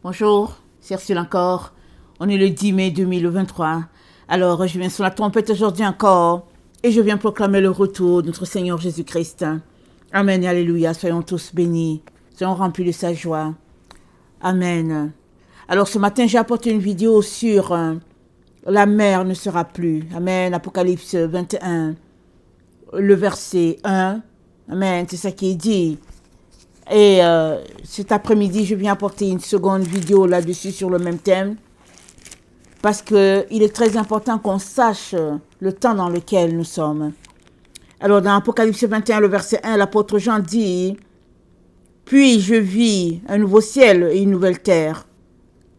Bonjour, c'est Ursule encore. On est le 10 mai 2023. Alors, je viens sur la trompette aujourd'hui encore et je viens proclamer le retour de notre Seigneur Jésus-Christ. Amen et alléluia. Soyons tous bénis. Soyons remplis de sa joie. Amen. Alors, ce matin, j'ai apporté une vidéo sur la mer ne sera plus. Amen. Apocalypse 21, le verset 1. Amen. C'est ça qui est dit. Et cet après-midi, je viens apporter une seconde vidéo là-dessus sur le même thème. Parce qu'il est très important qu'on sache le temps dans lequel nous sommes. Alors, dans Apocalypse 21, le verset 1, l'apôtre Jean dit « Puis je vis un nouveau ciel et une nouvelle terre,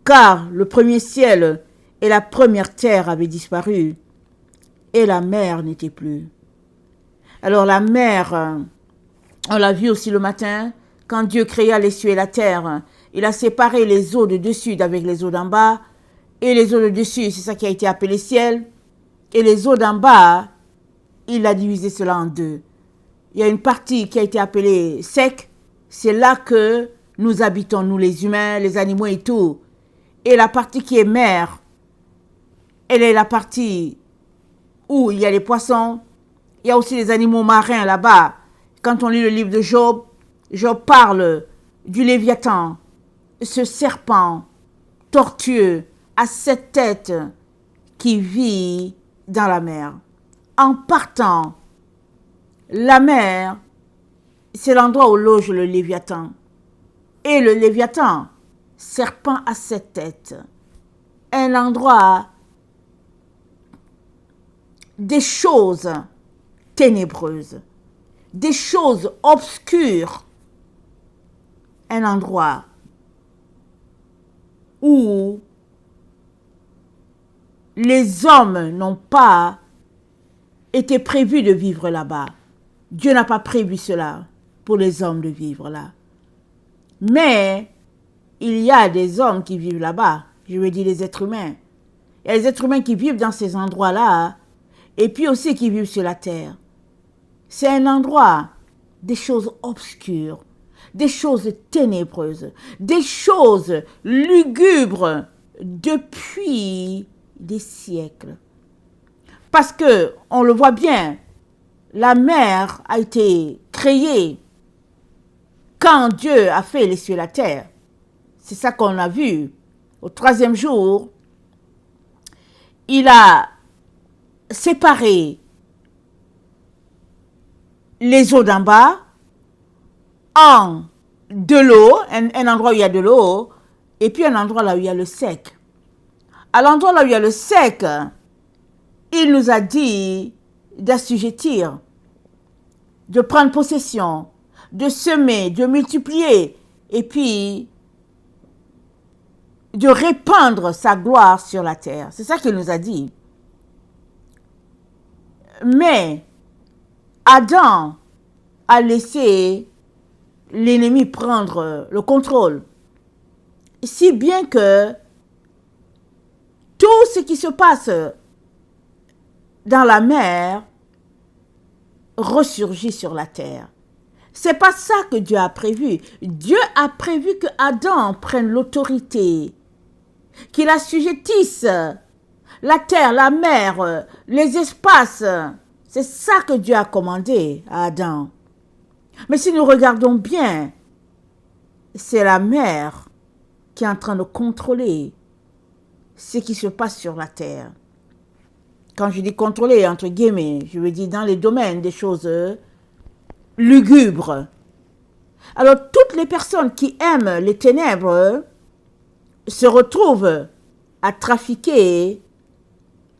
car le premier ciel et la première terre avaient disparu, et la mer n'était plus. » Alors, la mer, on l'a vu aussi le matin, quand Dieu créa les cieux et la terre, il a séparé les eaux de dessus d'avec les eaux d'en bas, et les eaux de dessus, c'est ça qui a été appelé ciel, et les eaux d'en bas, il a divisé cela en deux. Il y a une partie qui a été appelée sec, c'est là que nous habitons, nous les humains, les animaux et tout. Et la partie qui est mer, elle est la partie où il y a les poissons, il y a aussi les animaux marins là-bas. Quand on lit le livre de Job, Job parle du Léviathan, ce serpent tortueux à 7 têtes qui vit dans la mer. En partant, la mer, c'est l'endroit où loge le Léviathan. Et le Léviathan, serpent à 7 têtes, un endroit des choses ténébreuses, des choses obscures, un endroit où les hommes n'ont pas été prévus de vivre là-bas. Dieu n'a pas prévu cela pour les hommes de vivre là. Mais il y a des hommes qui vivent là-bas, je veux dire les êtres humains. Il y a les êtres humains qui vivent dans ces endroits-là et puis aussi qui vivent sur la terre. C'est un endroit des choses obscures, des choses ténébreuses, des choses lugubres depuis des siècles. Parce que, on le voit bien, la mer a été créée quand Dieu a fait les cieux et la terre. C'est ça qu'on a vu. Au 3e jour, il a séparé les eaux d'en bas en de l'eau, un endroit où il y a de l'eau, et puis un endroit là où il y a le sec. À l'endroit là où il y a le sec, il nous a dit d'assujettir, de prendre possession, de semer, de multiplier, et puis de répandre sa gloire sur la terre. C'est ça qu'il nous a dit. Mais Adam a laissé l'ennemi prendre le contrôle. Si bien que tout ce qui se passe dans la mer ressurgit sur la terre. C'est pas ça que Dieu a prévu. Dieu a prévu que Adam prenne l'autorité, qu'il assujettisse la terre, la mer, les espaces. C'est ça que Dieu a commandé à Adam. Mais si nous regardons bien, c'est la mer qui est en train de contrôler ce qui se passe sur la terre. Quand je dis contrôler, entre guillemets, je veux dire dans les domaines des choses lugubres. Alors, toutes les personnes qui aiment les ténèbres se retrouvent à trafiquer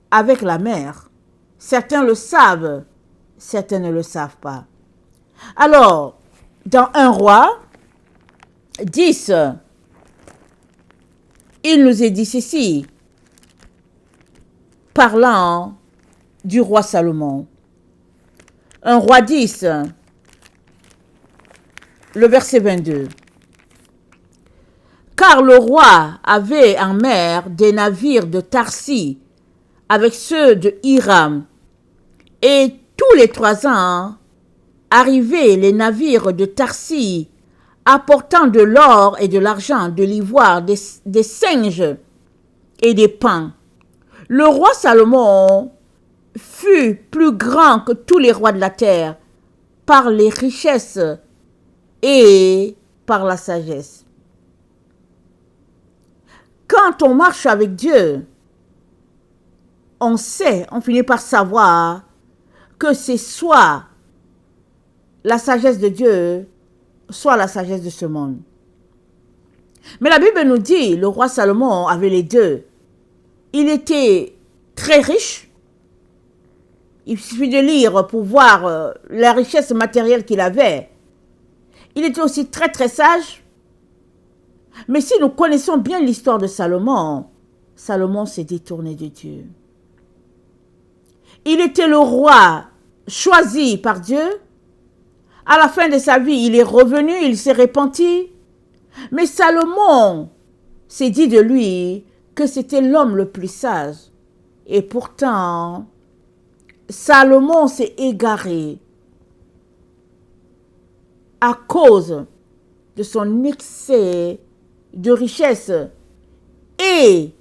avec la mer. Certains le savent, certains ne le savent pas. Alors, dans 1 Roi 10, il nous est dit ceci, parlant du roi Salomon. 1 Roi 10, le verset 22. Car le roi avait en mer des navires de Tarsis avec ceux de Hiram, et tous les 3 ans arrivaient les navires de Tarsis apportant de l'or et de l'argent, de l'ivoire, des singes et des pains. Le roi Salomon fut plus grand que tous les rois de la terre par les richesses et par la sagesse. Quand on marche avec Dieu, on sait, on finit par savoir que c'est soit la sagesse de Dieu, soit la sagesse de ce monde. Mais la Bible nous dit, le roi Salomon avait les deux. Il était très riche. Il suffit de lire pour voir la richesse matérielle qu'il avait. Il était aussi très très sage. Mais si nous connaissons bien l'histoire de Salomon, Salomon s'est détourné de Dieu. Il était le roi choisi par Dieu. À la fin de sa vie, il est revenu, il s'est repenti. Mais Salomon s'est dit de lui que c'était l'homme le plus sage. Et pourtant, Salomon s'est égaré à cause de son excès de richesse et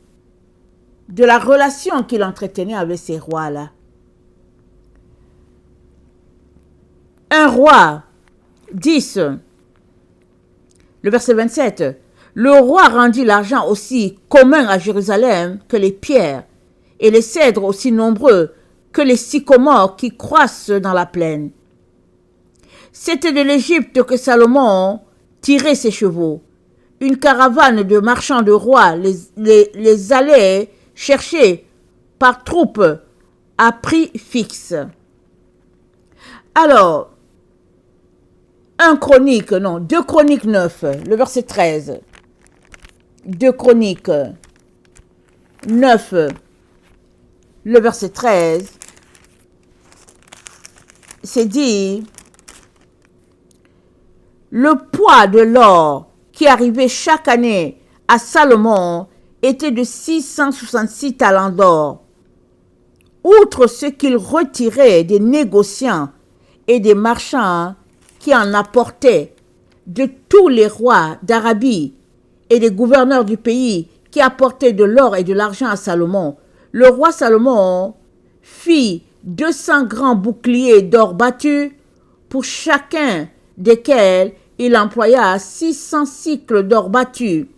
de la relation qu'il entretenait avec ces rois-là. Un roi 10, le verset 27, le roi rendit l'argent aussi commun à Jérusalem que les pierres, et les cèdres aussi nombreux que les sycomores qui croissent dans la plaine. C'était de l'Égypte que Salomon tirait ses chevaux. Une caravane de marchands de rois les allait chercher par troupes à prix fixe. Alors, 2 Chroniques 9, le verset 13. 2 Chroniques 9, le verset 13, c'est dit, le poids de l'or qui arrivait chaque année à Salomon était de 666 talents d'or. Outre ce qu'il retirait des négociants et des marchands qui en apportaient, de tous les rois d'Arabie et des gouverneurs du pays qui apportaient de l'or et de l'argent à Salomon, le roi Salomon fit 200 grands boucliers d'or battu, pour chacun desquels il employa 600 cycles d'or battu.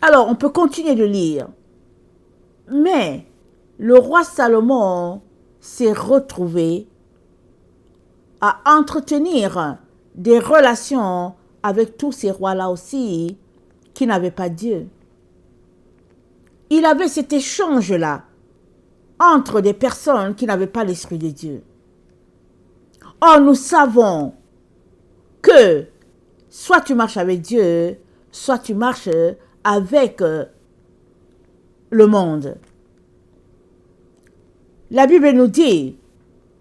Alors, on peut continuer de lire. Mais le roi Salomon s'est retrouvé à entretenir des relations avec tous ces rois-là aussi qui n'avaient pas Dieu. Il avait cet échange-là entre des personnes qui n'avaient pas l'Esprit de Dieu. Or, nous savons que soit tu marches avec Dieu, soit tu marches avec le monde. La Bible nous dit,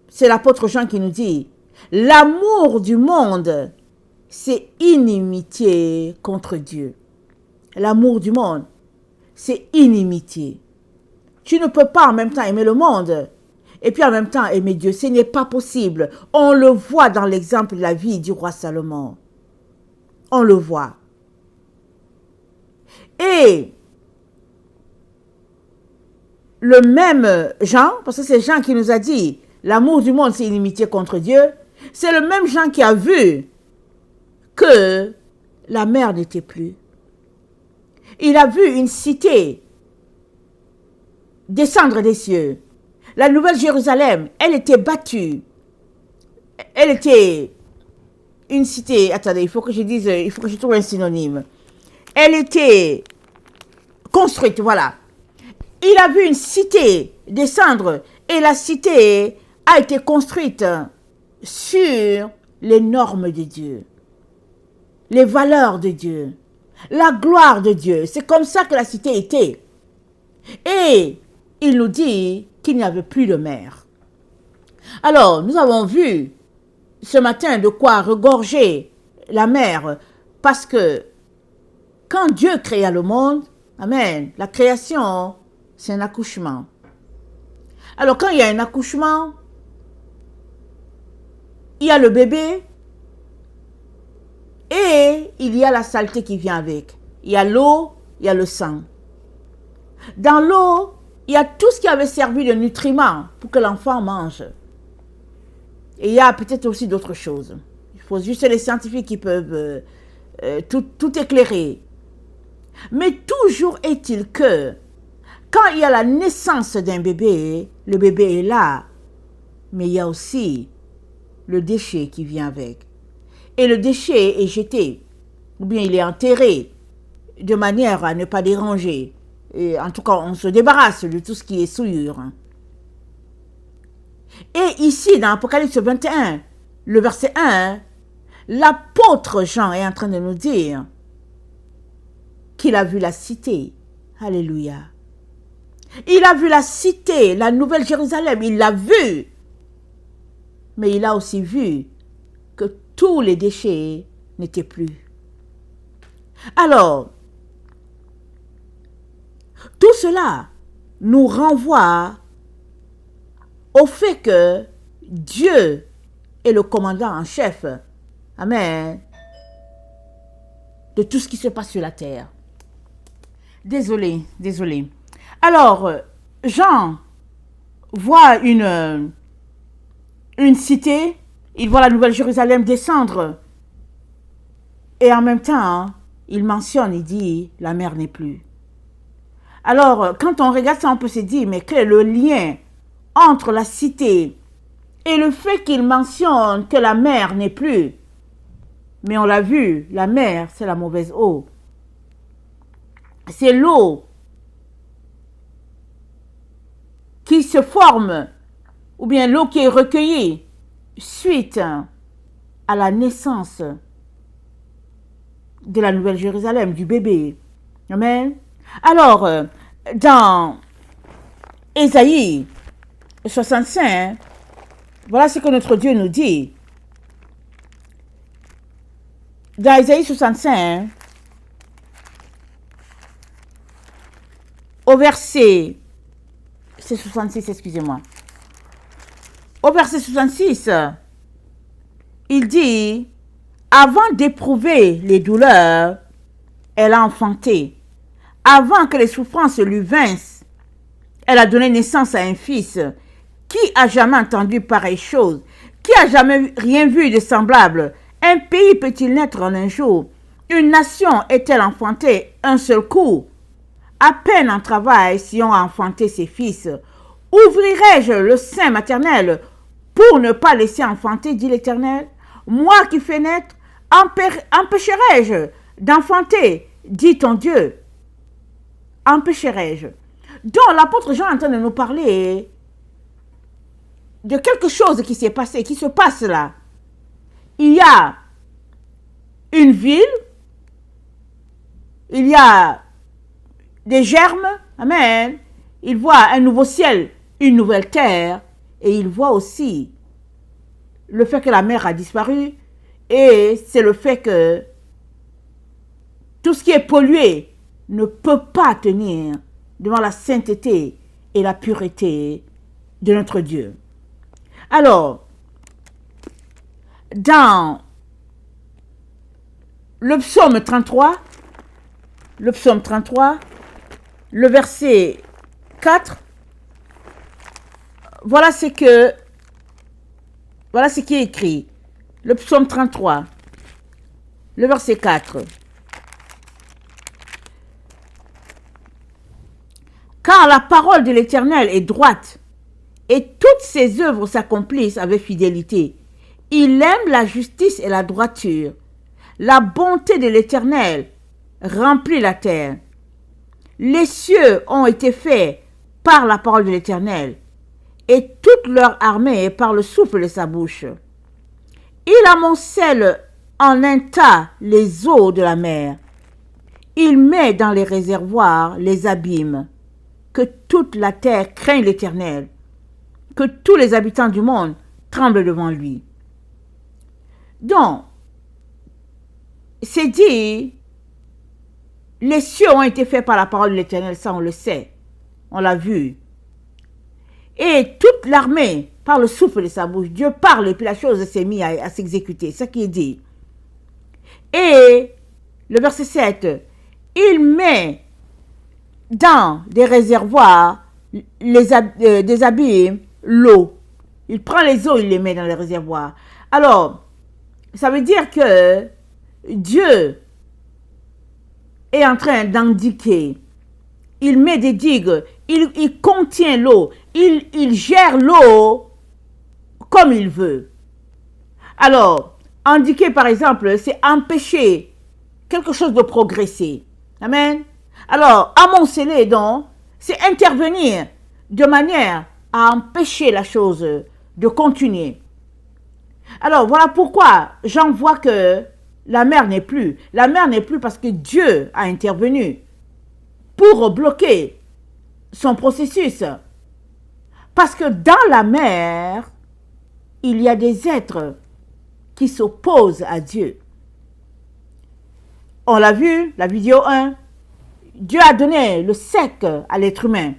c'est l'apôtre Jean qui nous dit, l'amour du monde, c'est inimitié contre Dieu. L'amour du monde, c'est inimitié. Tu ne peux pas en même temps aimer le monde et puis en même temps aimer Dieu. Ce n'est pas possible. On le voit dans l'exemple de la vie du roi Salomon. On le voit. Et le même Jean, parce que c'est Jean qui nous a dit, l'amour du monde, c'est inimitié contre Dieu. C'est le même Jean qui a vu que la mer n'était plus. Il a vu une cité descendre des cieux. La nouvelle Jérusalem, elle était battue. Elle était une cité, attendez, il faut que je trouve un synonyme. Elle était construite, voilà. Il a vu une cité descendre et la cité a été construite sur les normes de Dieu, les valeurs de Dieu, la gloire de Dieu. C'est comme ça que la cité était. Et il nous dit qu'il n'y avait plus de mer. Alors, nous avons vu ce matin de quoi regorger la mer, parce que quand Dieu créa le monde, amen, la création, c'est un accouchement. Alors, quand il y a un accouchement, il y a le bébé Et il y a la saleté qui vient avec. Il y a l'eau, il y a le sang. Dans l'eau, il y a tout ce qui avait servi de nutriments pour que l'enfant mange. Et il y a peut-être aussi d'autres choses. Il faut juste les scientifiques qui peuvent tout éclairer. Mais toujours est-il que quand il y a la naissance d'un bébé, le bébé est là. Mais il y a aussi le déchet qui vient avec. Et le déchet est jeté, ou bien il est enterré, de manière à ne pas déranger. Et en tout cas, on se débarrasse de tout ce qui est souillure. Et ici, dans Apocalypse 21, le verset 1, l'apôtre Jean est en train de nous dire qu'il a vu la cité. Alléluia. Il a vu la cité, la nouvelle Jérusalem, il l'a vue. Mais il a aussi vu que tous les déchets n'étaient plus. Alors, tout cela nous renvoie au fait que Dieu est le commandant en chef, amen, de tout ce qui se passe sur la terre. Désolé. Alors, Jean voit une cité, il voit la nouvelle Jérusalem descendre, et en même temps, il mentionne, il dit, la mer n'est plus. Alors, quand on regarde ça, on peut se dire, mais quel est le lien entre la cité et le fait qu'il mentionne que la mer n'est plus? Mais on l'a vu, la mer, c'est la mauvaise eau. C'est l'eau qui se forme, ou bien l'eau qui est recueillie suite à la naissance de la Nouvelle Jérusalem, du bébé. Amen. Alors, dans Ésaïe 65, voilà ce que notre Dieu nous dit. Dans Ésaïe 65, au verset, c'est 66, excusez-moi. Au verset 66, il dit, avant d'éprouver les douleurs, elle a enfanté. Avant que les souffrances lui vinssent, elle a donné naissance à un fils. Qui a jamais entendu pareille chose? Qui a jamais rien vu de semblable? Un pays peut-il naître en un jour? Une nation est-elle enfantée un seul coup? À peine en travail si on a enfanté ses fils. Ouvrirai-je le sein maternel pour ne pas laisser enfanter, dit l'Éternel? Moi qui fais naître, empêcherai-je d'enfanter, dit ton Dieu? Empêcherai-je? Donc l'apôtre Jean est en train de nous parler de quelque chose qui s'est passé, qui se passe là. Il y a une ville, il y a des germes, amen. Il voit un nouveau ciel, une nouvelle terre, et il voit aussi le fait que la mer a disparu, et c'est le fait que tout ce qui est pollué ne peut pas tenir devant la sainteté et la pureté de notre Dieu. Alors, dans le psaume 33, le verset 4, voilà ce qui est écrit. Le psaume 33, le verset 4. Car la parole de l'Éternel est droite, et toutes ses œuvres s'accomplissent avec fidélité. Il aime la justice et la droiture. La bonté de l'Éternel remplit la terre. Les cieux ont été faits par la parole de l'Éternel, et toute leur armée par le souffle de sa bouche. Il amoncelle en un tas les eaux de la mer. Il met dans les réservoirs les abîmes. Que toute la terre craigne l'Éternel, que tous les habitants du monde tremblent devant lui. Donc, c'est dit, les cieux ont été faits par la parole de l'Éternel, ça on le sait, on l'a vu. Et toute l'armée, par le souffle de sa bouche, Dieu parle et puis la chose s'est mise à s'exécuter, c'est ce qui est dit. Et le verset 7, il met dans des réservoirs des abîmes l'eau. Il prend les eaux, il les met dans les réservoirs. Alors, ça veut dire que Dieu est en train d'indiquer. Il met des digues, il contient l'eau, il gère l'eau comme il veut. Alors, indiquer par exemple, c'est empêcher quelque chose de progresser. Amen. Alors, amonceler donc, c'est intervenir de manière à empêcher la chose de continuer. Alors, voilà pourquoi j'en vois que la mer n'est plus. La mer n'est plus parce que Dieu a intervenu pour bloquer son processus. Parce que dans la mer, il y a des êtres qui s'opposent à Dieu. On l'a vu, la vidéo 1. Dieu a donné le sec à l'être humain.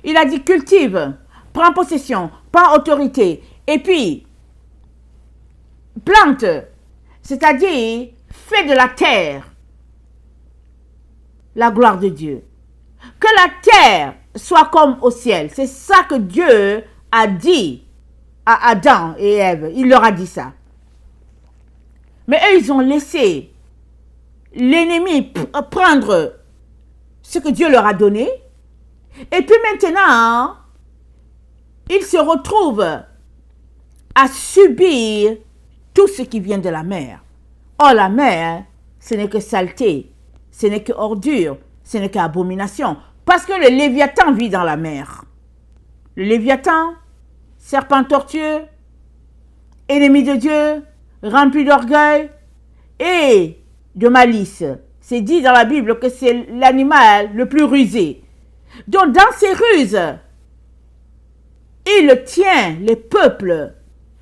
Il a dit cultive, prends possession, prends autorité. Et puis, plante, c'est-à-dire fais de la terre la gloire de Dieu. Que la terre soit comme au ciel. C'est ça que Dieu a dit à Adam et Ève. Il leur a dit ça. Mais eux, ils ont laissé l'ennemi prendre ce que Dieu leur a donné. Et puis maintenant, ils se retrouvent à subir tout ce qui vient de la mer. Or, la mer, ce n'est que saleté, ce n'est que ordure, ce n'est qu'abomination. Parce que le Léviathan vit dans la mer. Le Léviathan, serpent tortueux, ennemi de Dieu, rempli d'orgueil et de malice. C'est dit dans la Bible que c'est l'animal le plus rusé. Donc, dans ses ruses, il tient les peuples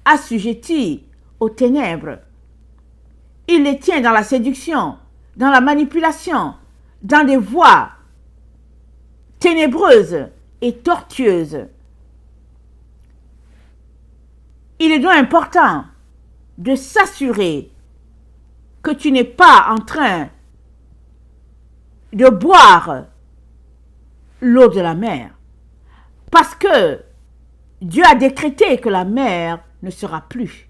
assujettis aux ténèbres. Il les tient dans la séduction, dans la manipulation, dans des voies ténébreuses et tortueuses. Il est donc important de s'assurer que tu n'es pas en train de boire l'eau de la mer. Parce que Dieu a décrété que la mer ne sera plus.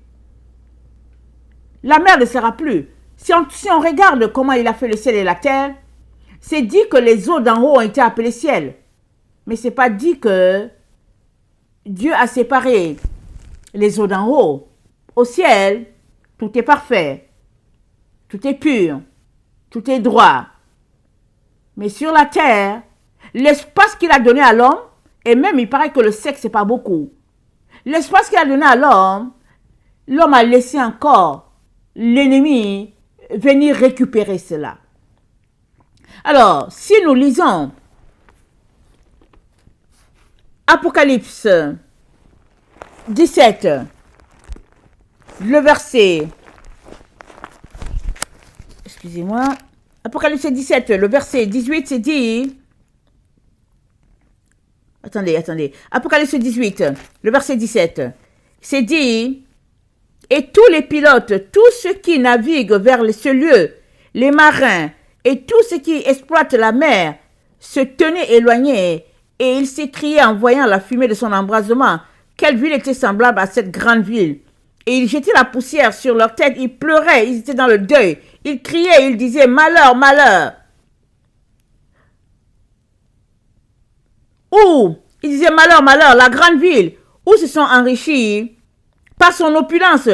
La mer ne sera plus. Si on regarde comment il a fait le ciel et la terre, c'est dit que les eaux d'en haut ont été appelées ciel. Mais ce n'est pas dit que Dieu a séparé les eaux d'en haut. Au ciel, tout est parfait, tout est pur, tout est droit. Mais sur la terre, l'espace qu'il a donné à l'homme, et même il paraît que le sexe, c'est pas beaucoup. L'espace qu'il a donné à l'homme, l'homme a laissé encore l'ennemi venir récupérer cela. Alors, si nous lisons Apocalypse 17, le verset, excusez-moi, Apocalypse 17, le verset 18, c'est dit, attendez, Apocalypse 18, le verset 17, c'est dit, et tous les pilotes, tous ceux qui naviguent vers ce lieu, les marins et tous ceux qui exploitent la mer, se tenaient éloignés, et ils s'écriaient en voyant la fumée de son embrasement, quelle ville était semblable à cette grande ville. Et ils jetaient la poussière sur leur tête, ils pleuraient, ils étaient dans le deuil, ils criaient, ils disaient, malheur, malheur. Ou, ils disaient, malheur, malheur, la grande ville, où se sont enrichis par son opulence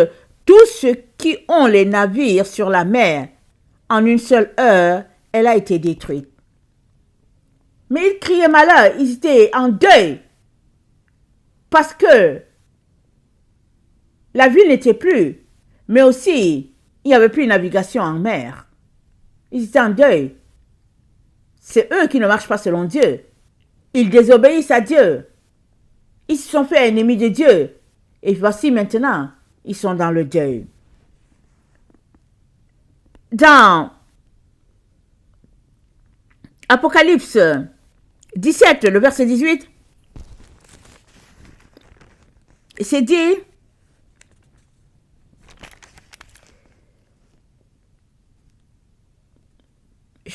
tous ceux qui ont les navires sur la mer. En une seule heure, elle a été détruite. Mais ils criaient malheur, ils étaient en deuil. Parce que la ville n'était plus, mais aussi, il n'y avait plus de navigation en mer. Ils étaient en deuil. C'est eux qui ne marchent pas selon Dieu. Ils désobéissent à Dieu. Ils se sont fait ennemis de Dieu. Et voici maintenant, ils sont dans le deuil. Dans Apocalypse 17, le verset 18, c'est dit,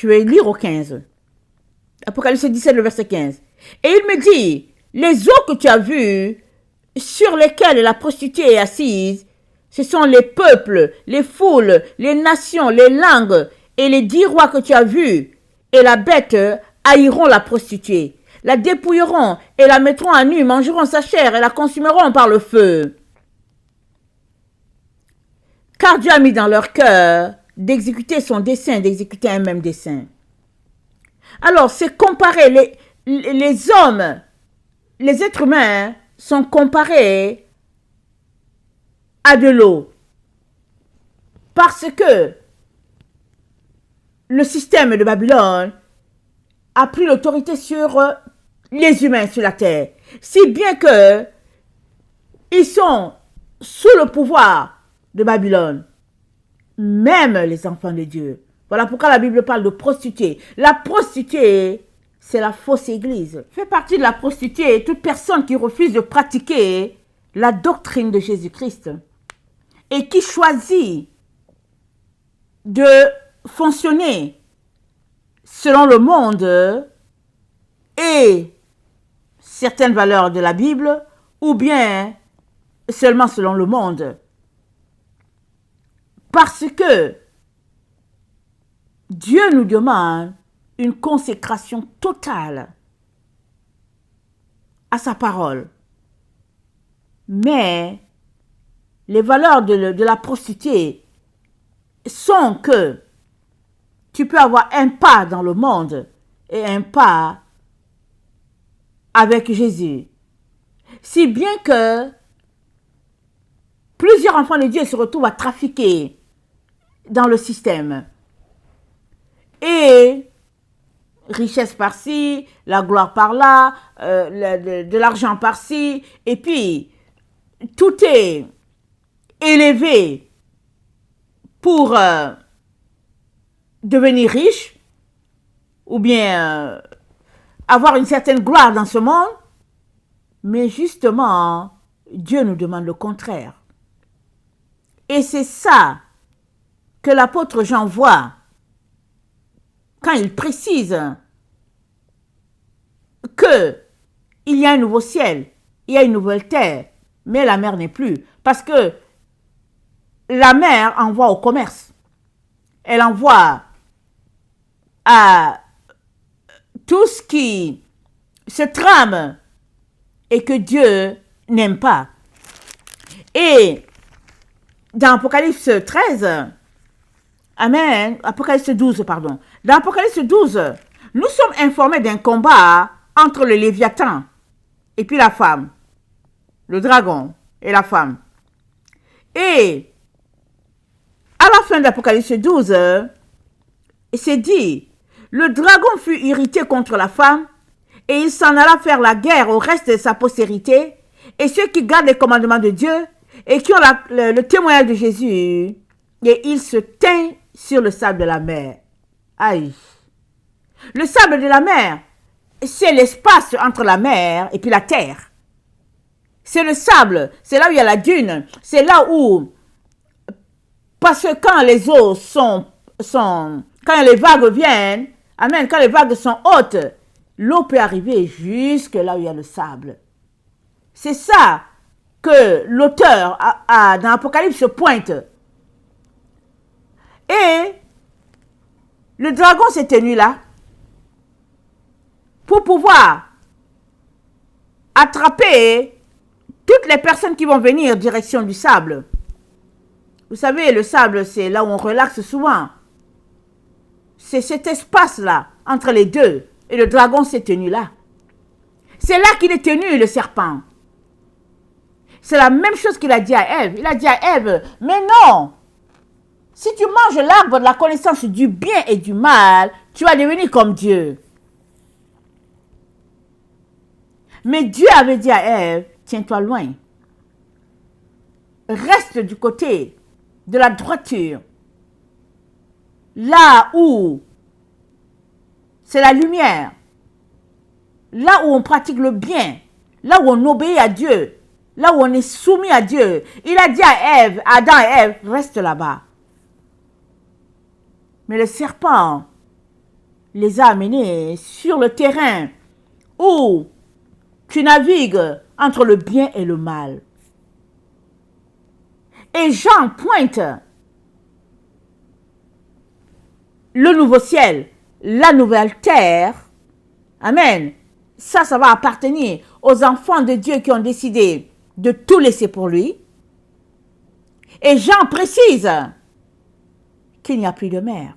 Je vais lire au 15. Apocalypse 17, le verset 15. Et il me dit, les eaux que tu as vues, sur lesquelles la prostituée est assise, ce sont les peuples, les foules, les nations, les langues et les 10 rois que tu as vus. Et la bête haïront la prostituée, la dépouilleront et la mettront à nu, mangeront sa chair et la consumeront par le feu. Car Dieu a mis dans leur cœur d'exécuter son dessein, d'exécuter un même dessein. Alors, c'est comparer les hommes, les êtres humains sont comparés à de l'eau. Parce que le système de Babylone a pris l'autorité sur les humains sur la terre. Si bien que ils sont sous le pouvoir de Babylone. Même les enfants de Dieu. Voilà pourquoi la Bible parle de prostituée. La prostituée, c'est la fausse église. Fait partie de la prostituée toute personne qui refuse de pratiquer la doctrine de Jésus-Christ et qui choisit de fonctionner selon le monde et certaines valeurs de la Bible ou bien seulement selon le monde. Parce que Dieu nous demande une consécration totale à sa parole. Mais les valeurs de la prostituée sont que tu peux avoir un pas dans le monde et un pas avec Jésus. Si bien que plusieurs enfants de Dieu se retrouvent à trafiquer dans le système. Et richesse par-ci, la gloire par-là, de l'argent par-ci, et puis tout est élevé pour devenir riche, ou bien avoir une certaine gloire dans ce monde, mais justement, Dieu nous demande le contraire. Et c'est ça que l'apôtre Jean voit quand il précise que il y a un nouveau ciel, il y a une nouvelle terre, mais la mer n'est plus. Parce que la mer envoie au commerce. Elle envoie à tout ce qui se trame et que Dieu n'aime pas. Et dans Apocalypse 13, Amen, Apocalypse 12, pardon. Dans Apocalypse 12, nous sommes informés d'un combat entre le Léviathan et puis la femme, le dragon et la femme. Et à la fin d'Apocalypse 12, c'est dit, le dragon fut irrité contre la femme et il s'en alla faire la guerre au reste de sa postérité et ceux qui gardent les commandements de Dieu et qui ont le témoignage de Jésus, et il se tint sur le sable de la mer. Aïe. Le sable de la mer, c'est l'espace entre la mer et puis la terre. C'est le sable, c'est là où il y a la dune, c'est là où, parce que quand les eaux quand les vagues viennent, amen, quand les vagues sont hautes, l'eau peut arriver jusque là où il y a le sable. C'est ça que l'auteur dans l'Apocalypse pointe. Et le dragon s'est tenu là pour pouvoir attraper toutes les personnes qui vont venir en direction du sable. Vous savez, le sable, c'est là où on relaxe souvent. C'est cet espace-là, entre les deux. Et le dragon s'est tenu là. C'est là qu'il est tenu, le serpent. C'est la même chose qu'il a dit à Ève. Il a dit à Ève, mais non, si tu manges l'arbre de la connaissance du bien et du mal, tu vas devenir comme Dieu. Mais Dieu avait dit à Ève, tiens-toi loin. Reste du côté de la droiture. Là où c'est la lumière. Là où on pratique le bien. Là où on obéit à Dieu. Là où on est soumis à Dieu. Il a dit à Ève, Adam et Ève, reste là-bas. Mais le serpent les a amenés sur le terrain où tu navigues entre le bien et le mal. Et Jean pointe le nouveau ciel, la nouvelle terre. Amen. Ça va appartenir aux enfants de Dieu qui ont décidé de tout laisser pour lui. Et Jean précise qu'il n'y a plus de mer.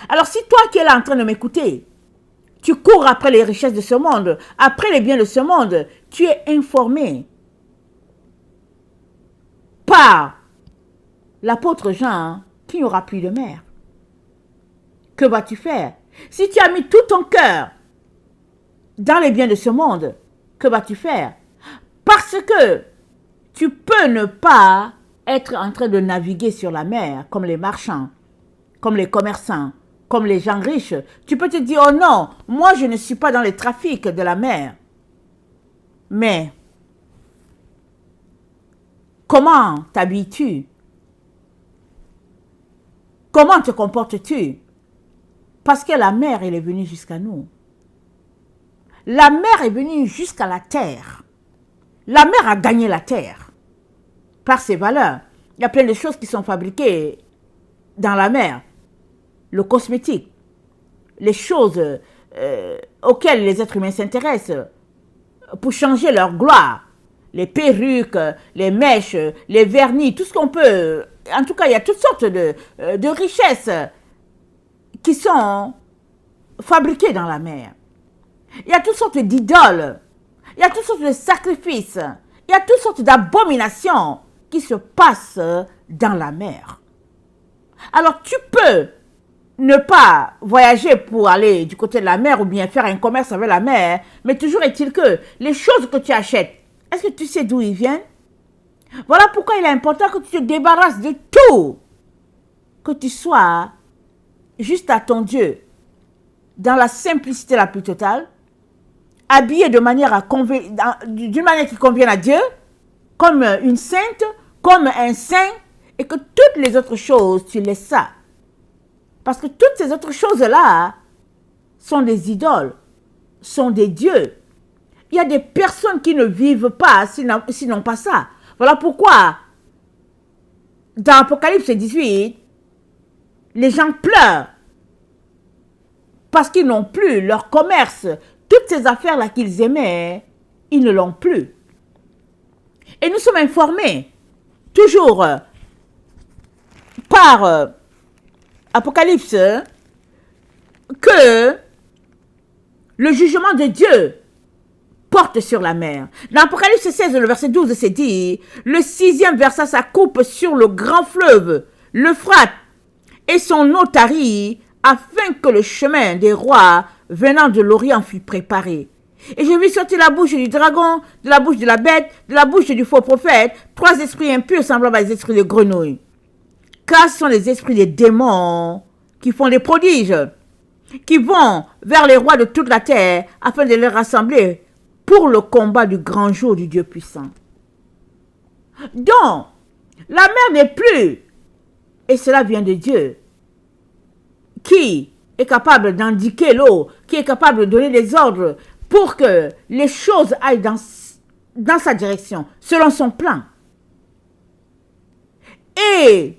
Alors si toi qui es là en train de m'écouter, tu cours après les richesses de ce monde, après les biens de ce monde, tu es informé par l'apôtre Jean qu'il n'y aura plus de mer. Que vas-tu faire? Si tu as mis tout ton cœur dans les biens de ce monde, que vas-tu faire? Parce que tu peux ne pas être en train de naviguer sur la mer comme les marchands, comme les commerçants, comme les gens riches. Tu peux te dire, oh non, moi je ne suis pas dans les trafics de la mer. Mais comment t'habilles-tu? Comment te comportes-tu? Parce que la mer, elle est venue jusqu'à nous. La mer est venue jusqu'à la terre. La mer a gagné la terre par ses valeurs. Il y a plein de choses qui sont fabriquées dans la mer. Le cosmétique, les choses auxquelles les êtres humains s'intéressent pour changer leur gloire. Les perruques, les mèches, les vernis, tout ce qu'on peut. En tout cas, il y a toutes sortes de richesses qui sont fabriquées dans la mer. Il y a toutes sortes d'idoles. Il y a toutes sortes de sacrifices. Il y a toutes sortes d'abominations qui se passent dans la mer. Alors tu peux ne pas voyager pour aller du côté de la mer ou bien faire un commerce avec la mer, mais toujours est-il que les choses que tu achètes, est-ce que tu sais d'où ils viennent? Voilà pourquoi il est important que tu te débarrasses de tout. Que tu sois juste à ton Dieu, dans la simplicité la plus totale, habillé d'une manière qui convienne à Dieu, comme une sainte, comme un saint, et que toutes les autres choses, tu laisses ça. Parce que toutes ces autres choses-là sont des idoles, sont des dieux. Il y a des personnes qui ne vivent pas s'ils n'ont pas ça. Voilà pourquoi, dans Apocalypse 18, les gens pleurent parce qu'ils n'ont plus leur commerce. Toutes ces affaires-là qu'ils aimaient, ils ne l'ont plus. Et nous sommes informés, toujours par Apocalypse, que le jugement de Dieu porte sur la mer. Dans Apocalypse 16, le verset 12, c'est dit, le 6e versa sa coupe sur le grand fleuve, l'Euphrate, et son eau tarit, afin que le chemin des rois venant de l'Orient fût préparé. Et je vis sortir la bouche du dragon, de la bouche de la bête, de la bouche du faux prophète, 3 esprits impurs semblables à des esprits de grenouilles. Car ce sont les esprits des démons qui font des prodiges, qui vont vers les rois de toute la terre afin de les rassembler pour le combat du grand jour du Dieu puissant. Donc, la mer n'est plus, et cela vient de Dieu, qui est capable d'indiquer l'eau, qui est capable de donner des ordres pour que les choses aillent dans sa direction, selon son plan. Et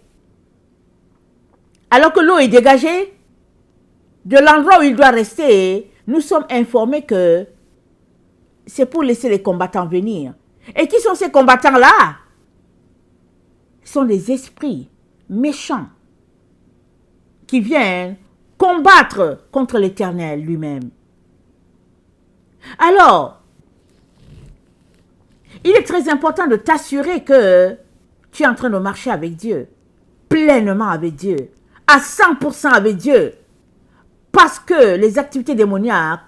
alors que l'eau est dégagée de l'endroit où il doit rester, nous sommes informés que c'est pour laisser les combattants venir. Et qui sont ces combattants-là? Ce sont des esprits méchants qui viennent combattre contre l'Éternel lui-même. Alors, il est très important de t'assurer que tu es en train de marcher avec Dieu, pleinement avec Dieu, à 100% avec Dieu, parce que les activités démoniaques,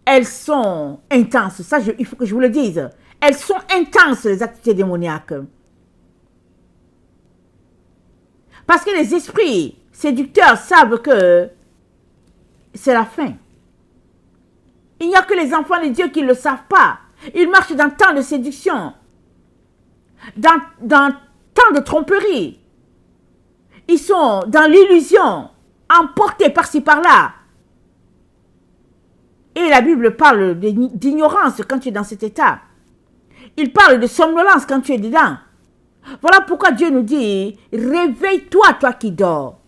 elles sont intenses. Ça, il faut que je vous le dise. Elles sont intenses, les activités démoniaques. Parce que les esprits séducteurs savent que c'est la fin. Il n'y a que les enfants de Dieu qui ne le savent pas. Ils marchent dans tant de séduction, dans tant de tromperie. Ils sont dans l'illusion emporté par-ci par-là. Et la Bible parle d'ignorance quand tu es dans cet état. Il parle de somnolence quand tu es dedans. Voilà pourquoi Dieu nous dit, réveille-toi, toi qui dors.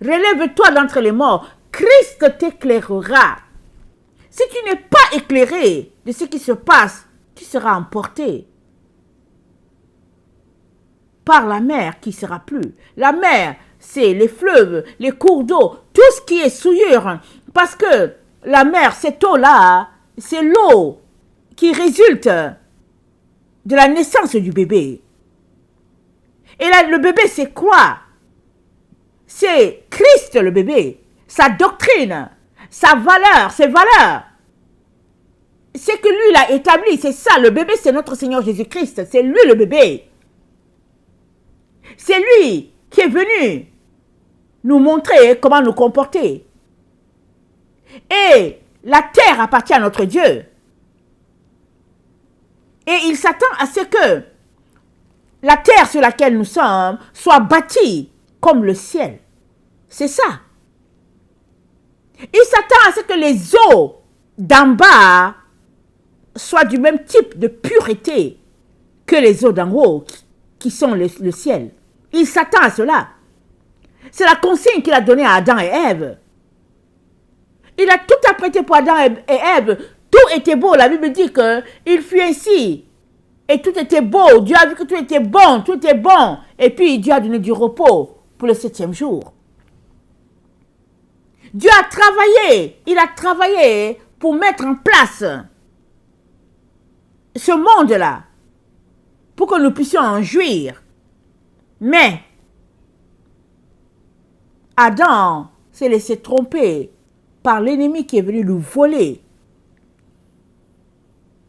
Relève-toi d'entre les morts. Christ t'éclairera. Si tu n'es pas éclairé de ce qui se passe, tu seras emporté par la mer qui ne sera plus. La mer, c'est les fleuves, les cours d'eau, tout ce qui est souillure. Parce que la mer, cette eau-là, c'est l'eau qui résulte de la naissance du bébé. Et là, le bébé, c'est quoi? C'est Christ, le bébé. Sa doctrine, sa valeur, ses valeurs. C'est que lui, il a établi, c'est ça. Le bébé, c'est notre Seigneur Jésus-Christ. C'est lui, le bébé. C'est lui qui est venu nous montrer comment nous comporter. Et la terre appartient à notre Dieu. Et il s'attend à ce que la terre sur laquelle nous sommes soit bâtie comme le ciel. C'est ça. Il s'attend à ce que les eaux d'en bas soient du même type de pureté que les eaux d'en haut qui sont le ciel. Il s'attend à cela. C'est la consigne qu'il a donnée à Adam et Ève. Il a tout apprêté pour Adam et Ève. Tout était beau. La Bible dit qu'il fut ainsi. Et tout était beau. Dieu a vu que tout était bon. Tout est bon. Et puis Dieu a donné du repos pour le 7e jour. Dieu a travaillé. Il a travaillé pour mettre en place ce monde-là. Pour que nous puissions en jouir. Mais Adam s'est laissé tromper par l'ennemi qui est venu lui voler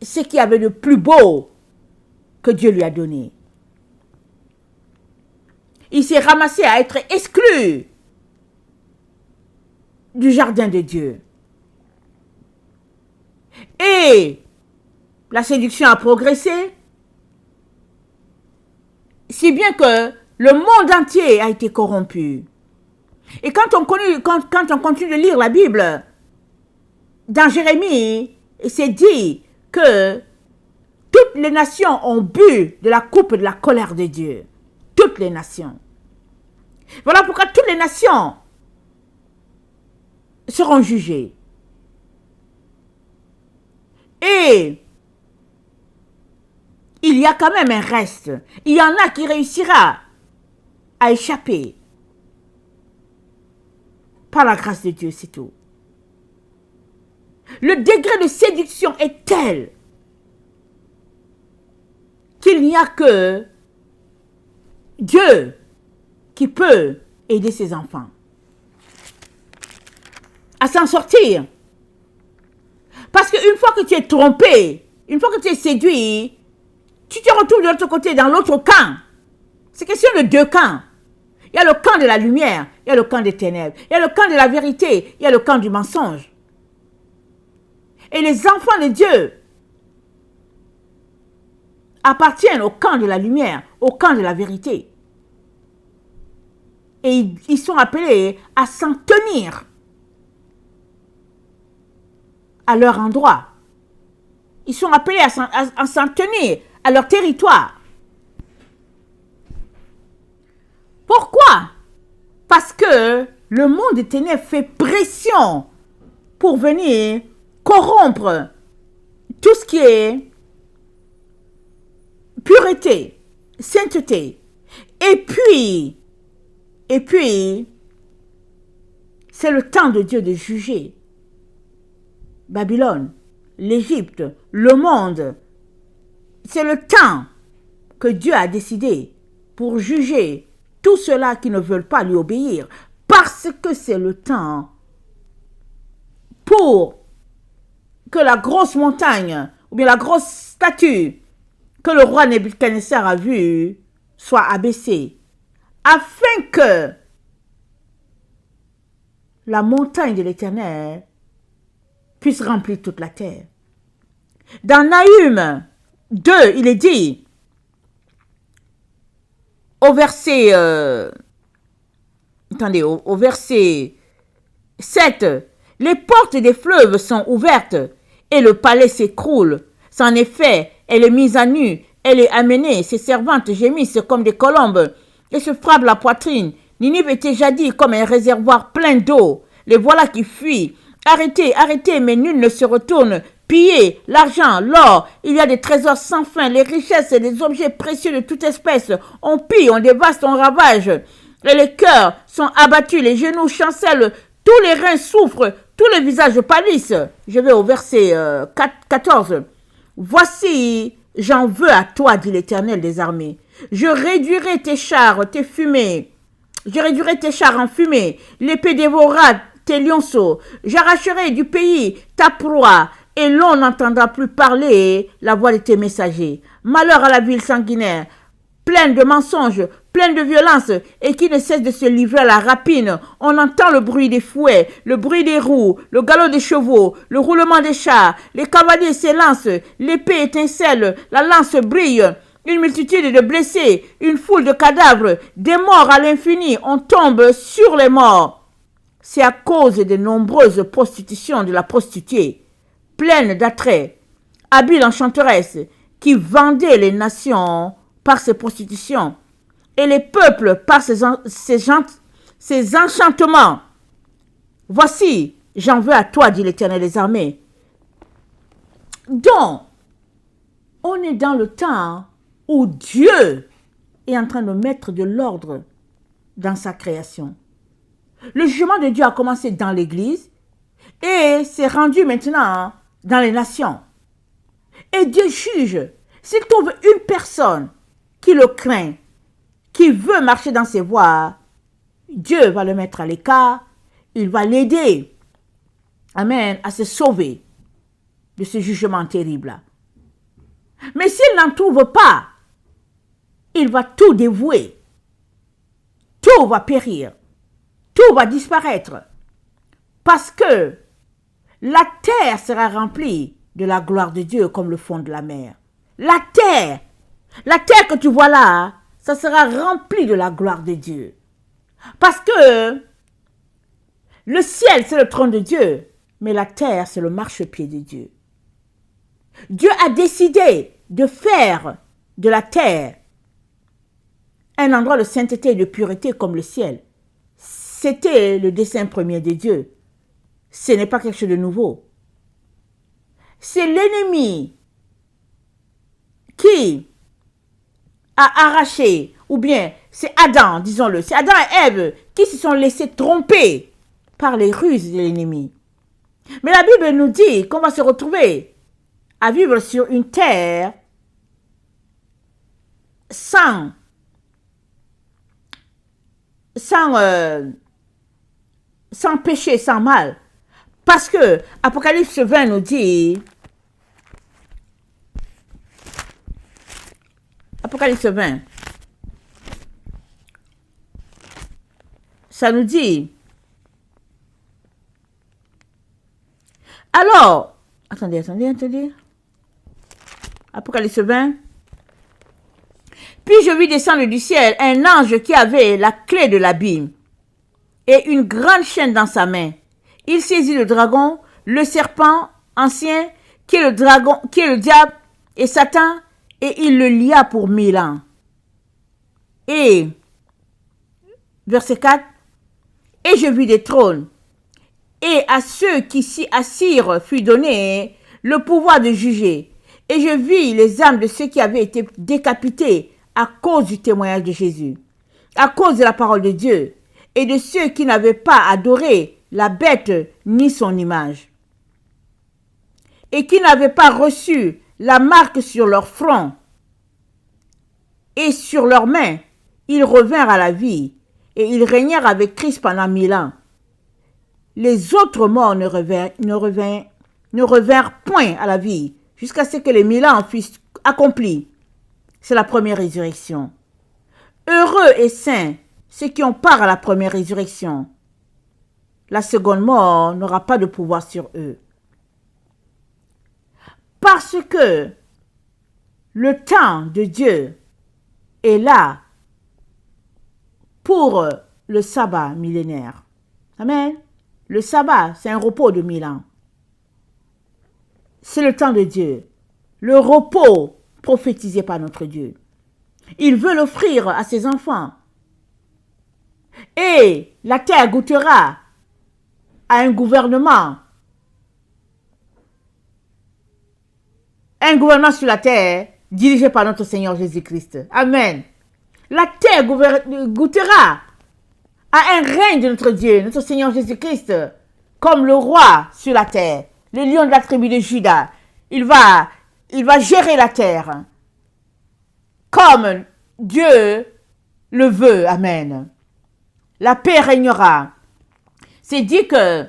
ce qu'il y avait de plus beau que Dieu lui a donné. Il s'est ramassé à être exclu du jardin de Dieu. Et la séduction a progressé, si bien que le monde entier a été corrompu. Et quand on continue de lire la Bible, dans Jérémie, c'est dit que toutes les nations ont bu de la coupe de la colère de Dieu. Toutes les nations. Voilà pourquoi toutes les nations seront jugées. Et il y a quand même un reste. Il y en a qui réussira à échapper. Par la grâce de Dieu, c'est tout. Le degré de séduction est tel qu'il n'y a que Dieu qui peut aider ses enfants à s'en sortir. Parce qu'une fois que tu es trompé, une fois que tu es séduit, tu te retrouves de l'autre côté, dans l'autre camp. C'est question de deux camps. Il y a le camp de la lumière, il y a le camp des ténèbres. Il y a le camp de la vérité, il y a le camp du mensonge. Et les enfants de Dieu appartiennent au camp de la lumière, au camp de la vérité. Et ils sont appelés à s'en tenir à leur endroit. Ils sont appelés à s'en tenir à leur territoire. Pourquoi? Parce que le monde des ténèbres fait pression pour venir corrompre tout ce qui est pureté, sainteté. Et puis, c'est le temps de Dieu de juger. Babylone, l'Égypte, le monde. C'est le temps que Dieu a décidé pour juger tous ceux-là qui ne veulent pas lui obéir. Parce que c'est le temps pour que la grosse montagne ou bien la grosse statue que le roi Nebuchadnezzar a vue soit abaissée. Afin que la montagne de l'Éternel puisse remplir toute la terre. Dans Nahum 2, il est dit, au verset attendez, au verset 7, les portes des fleuves sont ouvertes et le palais s'écroule. En effet, elle est mise à nu, elle est amenée, ses servantes gémissent comme des colombes et se frappent la poitrine. Ninive était jadis comme un réservoir plein d'eau. Les voilà qui fuient. Arrêtez, arrêtez, mais nul ne se retourne. Pillez, l'argent, l'or, il y a des trésors sans fin, les richesses et les objets précieux de toute espèce. On pille, on dévaste, on ravage. Et les cœurs sont abattus, les genoux chancellent, tous les reins souffrent, tous les visages pâlissent. Je vais au verset 14. Voici, j'en veux à toi, dit l'Éternel des armées. Je réduirai tes chars, tes fumées. Je réduirai tes chars en fumée. L'épée dévorera tes lionceaux. J'arracherai du pays ta proie. Et l'on n'entendra plus parler la voix de tes messagers. Malheur à la ville sanguinaire, pleine de mensonges, pleine de violence, et qui ne cesse de se livrer à la rapine. On entend le bruit des fouets, le bruit des roues, le galop des chevaux, le roulement des chars. Les cavaliers s'élancent, l'épée étincelle, la lance brille. Une multitude de blessés, une foule de cadavres, des morts à l'infini. On tombe sur les morts. C'est à cause des nombreuses prostitutions de la prostituée, pleine d'attraits, habile enchanteresse, qui vendait les nations par ses prostitutions et les peuples par ses enchantements. Voici, j'en veux à toi, dit l'Éternel des armées. Donc, on est dans le temps où Dieu est en train de mettre de l'ordre dans sa création. Le jugement de Dieu a commencé dans l'Église et s'est rendu maintenant dans les nations. Et Dieu juge. S'il trouve une personne qui le craint, qui veut marcher dans ses voies, Dieu va le mettre à l'écart, il va l'aider, amen, à se sauver de ce jugement terrible. Mais s'il n'en trouve pas, il va tout dévouer, tout va périr, tout va disparaître, parce que la terre sera remplie de la gloire de Dieu comme le fond de la mer. La terre que tu vois là, ça sera rempli de la gloire de Dieu. Parce que le ciel, c'est le trône de Dieu, mais la terre, c'est le marchepied de Dieu. Dieu a décidé de faire de la terre un endroit de sainteté et de pureté comme le ciel. C'était le dessein premier de Dieu. Ce n'est pas quelque chose de nouveau. C'est l'ennemi qui a arraché, ou bien c'est Adam, disons-le, c'est Adam et Ève qui se sont laissés tromper par les ruses de l'ennemi. Mais la Bible nous dit qu'on va se retrouver à vivre sur une terre sans péché, sans mal. Parce que Apocalypse 20 nous dit, Apocalypse 20, ça nous dit, alors, attendez, Apocalypse 20, puis je vis descendre du ciel un ange qui avait la clé de l'abîme et une grande chaîne dans sa main. Il saisit le dragon, le serpent ancien, qui est le diable et Satan, et il le lia pour 1000 ans. Et, verset 4, et je vis des trônes, et à ceux qui s'y assirent fut donné le pouvoir de juger. Et je vis les âmes de ceux qui avaient été décapités à cause du témoignage de Jésus, à cause de la parole de Dieu, et de ceux qui n'avaient pas adoré la bête ni son image, et qui n'avaient pas reçu la marque sur leur front et sur leurs mains. Ils revinrent à la vie, et ils régnèrent avec Christ pendant 1000 ans. Les autres morts ne revinrent point à la vie, jusqu'à ce que les 1000 ans fussent accomplis. C'est la première résurrection. Heureux et saints ceux qui ont part à la première résurrection. La seconde mort n'aura pas de pouvoir sur eux. Parce que le temps de Dieu est là pour le sabbat millénaire. Amen. Le sabbat, c'est un repos de 1000 ans. C'est le temps de Dieu. Le repos prophétisé par notre Dieu. Il veut l'offrir à ses enfants. Et la terre goûtera à un gouvernement. Un gouvernement sur la terre dirigé par notre Seigneur Jésus-Christ. Amen. La terre goûtera à un règne de notre Dieu, notre Seigneur Jésus-Christ, comme le roi sur la terre, le lion de la tribu de Juda. Il va gérer la terre comme Dieu le veut. Amen. La paix régnera. C'est dit que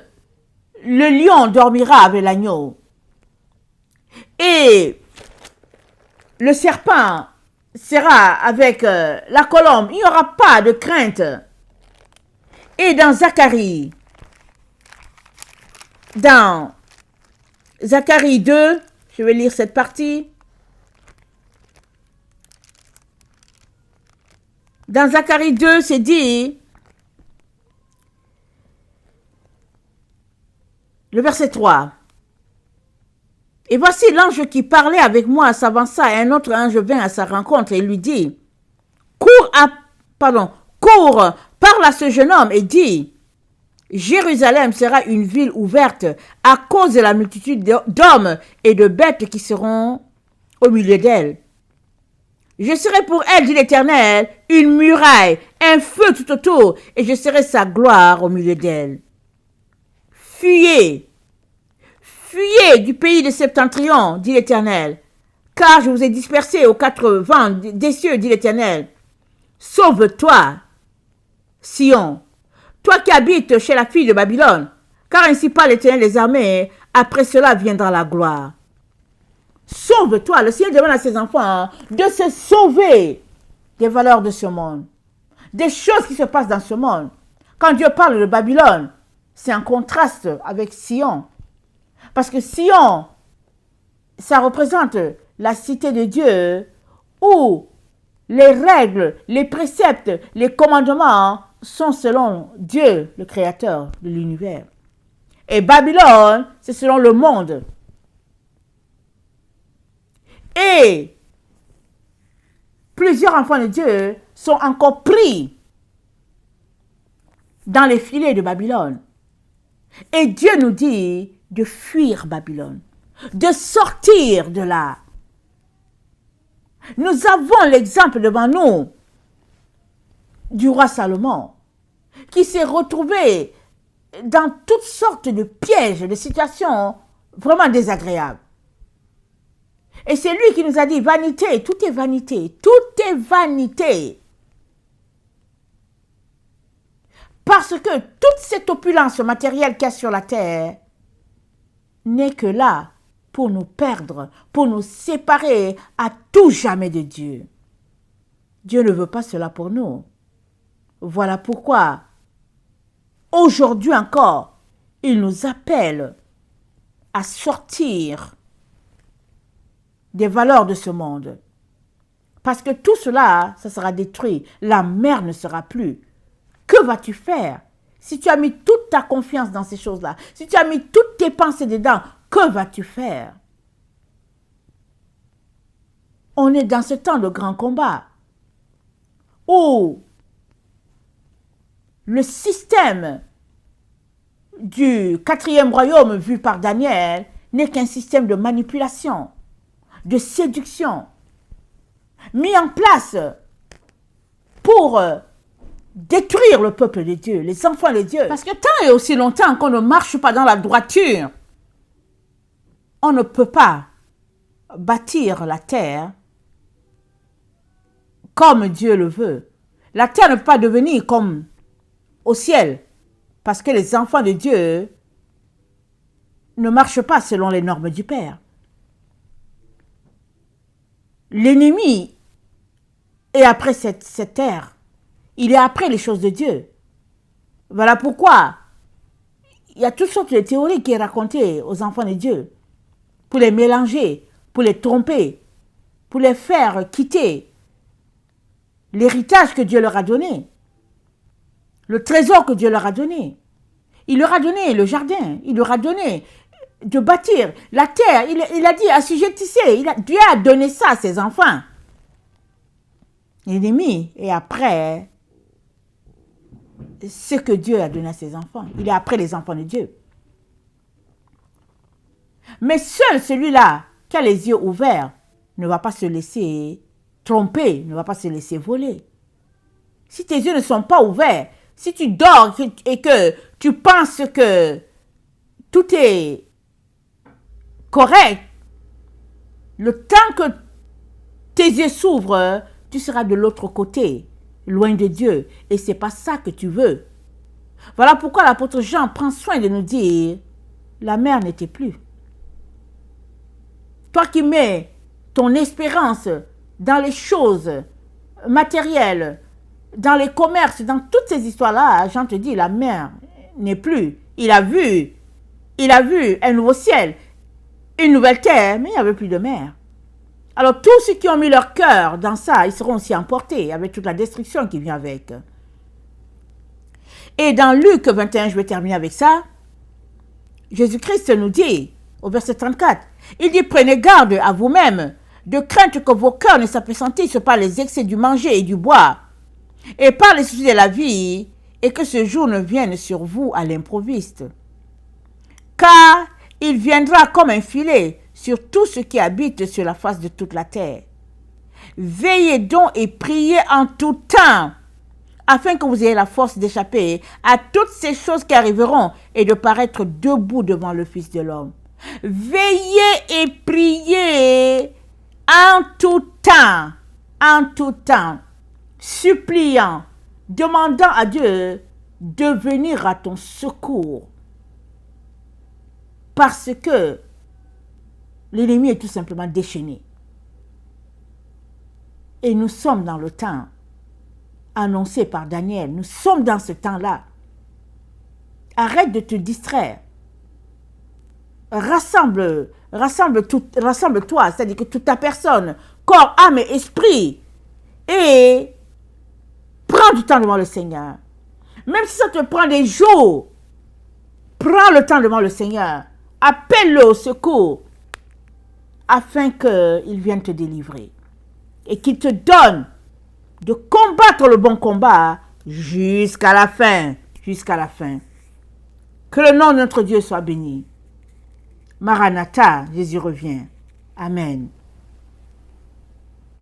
le lion dormira avec l'agneau. Et le serpent sera avec la colombe. Il n'y aura pas de crainte. Et dans Zacharie 2, je vais lire cette partie. Dans Zacharie 2, c'est dit, le verset 3. Et voici l'ange qui parlait avec moi s'avança, et un autre ange vint à sa rencontre et lui dit, cours, parle à ce jeune homme et dis, Jérusalem sera une ville ouverte à cause de la multitude d'hommes et de bêtes qui seront au milieu d'elle. Je serai pour elle, dit l'Éternel, une muraille, un feu tout autour, et je serai sa gloire au milieu d'elle. Fuyez du pays de Septentrion, dit l'Éternel, car je vous ai dispersés aux 4 vents des cieux, dit l'Éternel. Sauve-toi, Sion, toi qui habites chez la fille de Babylone, car ainsi parle l'Éternel des armées, après cela viendra la gloire. Sauve-toi, le Seigneur demande à ses enfants de se sauver des valeurs de ce monde, des choses qui se passent dans ce monde. Quand Dieu parle de Babylone, c'est en contraste avec Sion. Parce que Sion, ça représente la cité de Dieu où les règles, les préceptes, les commandements sont selon Dieu, le créateur de l'univers. Et Babylone, c'est selon le monde. Et plusieurs enfants de Dieu sont encore pris dans les filets de Babylone. Et Dieu nous dit de fuir Babylone, de sortir de là. Nous avons l'exemple devant nous du roi Salomon, qui s'est retrouvé dans toutes sortes de pièges, de situations vraiment désagréables. Et c'est lui qui nous a dit, vanité, tout est vanité, tout est vanité. Parce que toute cette opulence matérielle qu'il y a sur la terre n'est que là pour nous perdre, pour nous séparer à tout jamais de Dieu. Dieu ne veut pas cela pour nous. Voilà pourquoi, aujourd'hui encore, il nous appelle à sortir des valeurs de ce monde. Parce que tout cela, ça sera détruit. La mer ne sera plus. Que vas-tu faire si tu as mis toute ta confiance dans ces choses-là? Si tu as mis toutes tes pensées dedans, que vas-tu faire? On est dans ce temps de grand combat où le système du 4e royaume vu par Daniel n'est qu'un système de manipulation, de séduction, mis en place pour détruire le peuple de Dieu, les enfants de Dieu. Parce que tant et aussi longtemps qu'on ne marche pas dans la droiture, on ne peut pas bâtir la terre comme Dieu le veut. La terre ne peut pas devenir comme au ciel, parce que les enfants de Dieu ne marchent pas selon les normes du Père. L'ennemi est après cette terre. Il est après les choses de Dieu. Voilà pourquoi il y a toutes sortes de théories qui sont racontées aux enfants de Dieu pour les mélanger, pour les tromper, pour les faire quitter l'héritage que Dieu leur a donné. le trésor que Dieu leur a donné. Il leur a donné le jardin, il leur a donné de bâtir la terre. Il a dit assujettissez. Dieu a donné ça à ses enfants. L'ennemi est après ce que Dieu a donné à ses enfants. Il est après les enfants de Dieu. Mais seul celui-là qui a les yeux ouverts ne va pas se laisser tromper, ne va pas se laisser voler. Si tes yeux ne sont pas ouverts, si tu dors et que tu penses que tout est correct, le temps que tes yeux s'ouvrent, tu seras de l'autre côté, loin de Dieu. Et ce n'est pas ça que tu veux. Voilà pourquoi l'apôtre Jean prend soin de nous dire, la mer n'était plus. Toi qui mets ton espérance dans les choses matérielles, dans les commerces, dans toutes ces histoires-là, Jean te dit, la mer n'est plus. Il a vu un nouveau ciel, une nouvelle terre, mais il n'y avait plus de mer. Alors tous ceux qui ont mis leur cœur dans ça, ils seront aussi emportés avec toute la destruction qui vient avec. Et dans Luc 21, je vais terminer avec ça, Jésus-Christ nous dit, au verset 34, il dit, prenez garde à vous-même, de crainte que vos cœurs ne s'apesantissent par les excès du manger et du boire, et par les soucis de la vie, et que ce jour ne vienne sur vous à l'improviste. Car il viendra comme un filet sur tous ceux qui habitent sur la face de toute la terre. Veillez donc et priez en tout temps, afin que vous ayez la force d'échapper à toutes ces choses qui arriveront et de paraître debout devant le Fils de l'homme. Veillez et priez en tout temps, suppliant, demandant à Dieu de venir à ton secours. Parce que l'ennemi est tout simplement déchaîné. Et nous sommes dans le temps annoncé par Daniel. Nous sommes dans ce temps-là. Arrête de te distraire. Rassemble-toi, c'est-à-dire que toute ta personne, corps, âme et esprit, et prends du temps devant le Seigneur. Même si ça te prend des jours, prends le temps devant le Seigneur. Appelle-le au secours afin qu'il vienne te délivrer et qu'il te donne de combattre le bon combat jusqu'à la fin. Jusqu'à la fin. Que le nom de notre Dieu soit béni. Maranatha, Jésus revient. Amen.